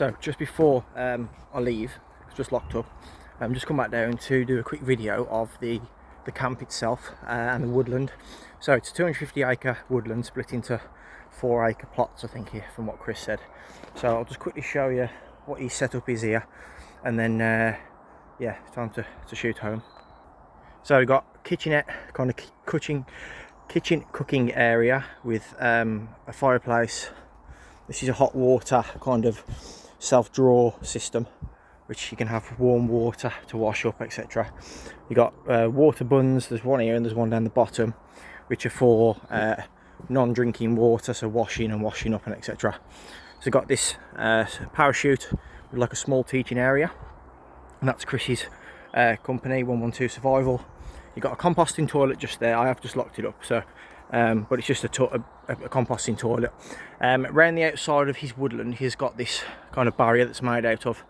So just before I leave, it's just locked up. I'm just come back down to do a quick video of the camp itself and the woodland. So it's a 250 acre woodland split into 4 acre plots, I think, here from what Chris said. So I'll just quickly show you what his setup is here, and then yeah, it's time to shoot home. So we've got kitchenette, kind of kitchen cooking area with a fireplace. This is a hot water kind of self-draw system, which you can have warm water to wash up, etc. You got water buns. There's one here and there's one down the bottom, which are for non-drinking water, so washing up and etc. So you've got this parachute with like a small teaching area, and that's Chris's company, 112 Survival. You've got a composting toilet just there. I have just locked it up, so but it's just a composting toilet. Around the outside of his woodland, he's got this kind of barrier that's made out of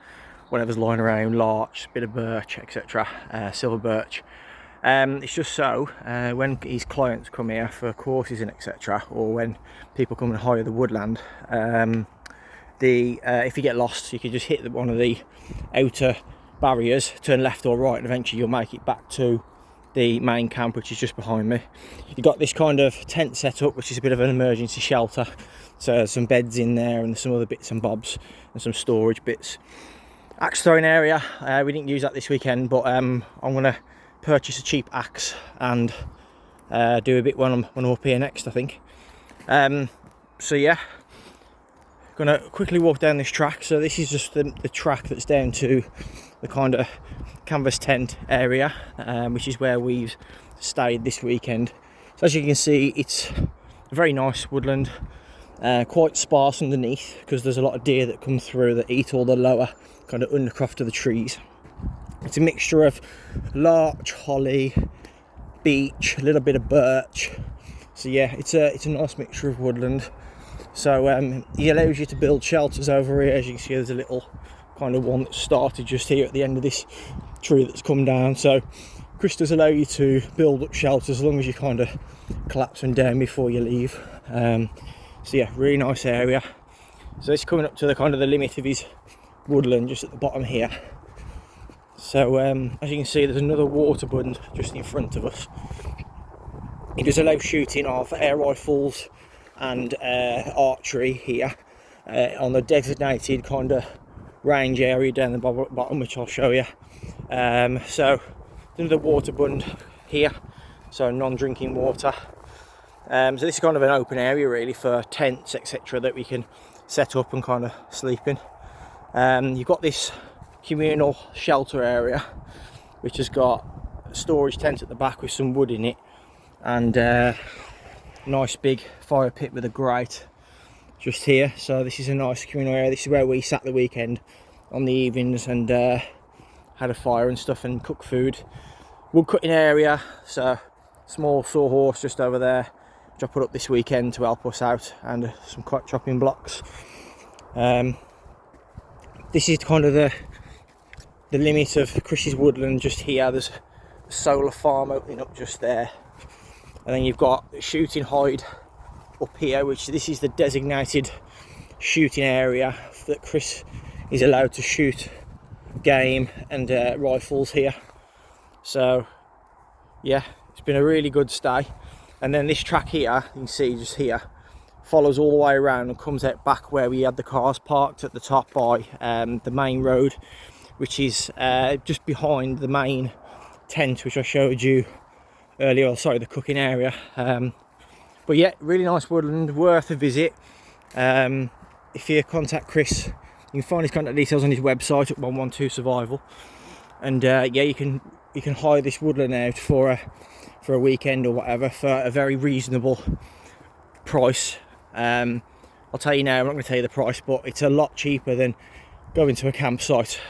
whatever's lying around, larch, bit of birch, etc., silver birch. It's just so when his clients come here for courses and etc., or when people come and hire the woodland, if you get lost, you can just hit one of the outer barriers, turn left or right, and eventually you'll make it back to the main camp, which is just behind me. You've got this kind of tent set up, which is a bit of an emergency shelter. So there's some beds in there and some other bits and bobs and some storage bits. Axe throwing area, we didn't use that this weekend, but I'm going to purchase a cheap axe and do a bit when I'm up here next, I think. So yeah, gonna quickly walk down this track. So this is just the track that's down to the kind of canvas tent area, which is where we've stayed this weekend. So as you can see, it's a very nice woodland, quite sparse underneath because there's a lot of deer that come through that eat all the lower kind of undercroft of the trees. It's a mixture of larch, holly, beech, a little bit of birch. So yeah, it's a nice mixture of woodland. So he allows you to build shelters over here. As you can see, there's a little kind of one that started just here at the end of this tree that's come down. So Chris does allow you to build up shelters as long as you kind of collapse them down before you leave. So yeah, really nice area. So it's coming up to the kind of the limit of his woodland just at the bottom here. So as you can see, there's another water bund just in front of us. He does allow shooting of air rifles and archery here on the designated kind of range area down the bottom, which I'll show you. So another water bund here, so non-drinking water. So this is kind of an open area really for tents, etc., that we can set up and kind of sleep in. You've got this communal shelter area, which has got a storage tent at the back with some wood in it, and nice big fire pit with a grate just here. So this is a nice communal area. This is where we sat the weekend on the evenings and had a fire and stuff and cooked food. Wood cutting area, so small sawhorse just over there, which I put up this weekend to help us out, and some cut chopping blocks. This is kind of the limit of Chris's woodland just here. There's a solar farm opening up just there, and then you've got shooting hide up here, which this is the designated shooting area that Chris is allowed to shoot game and rifles here. So yeah, it's been a really good stay. And then this track here, you can see just here, follows all the way around and comes out back where we had the cars parked at the top by the main road, which is just behind the main tent which I showed you earlier. Oh, sorry, the cooking area. But yeah, really nice woodland, worth a visit. If you contact Chris, you can find his contact details on his website at 112 Survival, and yeah, you can hire this woodland out for a weekend or whatever for a very reasonable price. I'll tell you now, I'm not going to tell you the price, but it's a lot cheaper than going to a campsite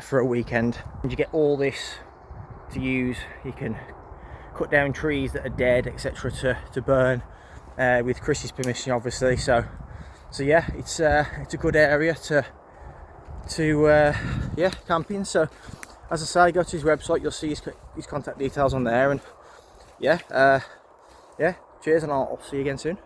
for a weekend. And you get all this to use. You can cut down trees that are dead, etc., to burn with Chris's permission, obviously. So yeah, it's a good area to yeah, camping. So as I say, go to his website, you'll see his contact details on there, and yeah, cheers, and I'll see you again soon.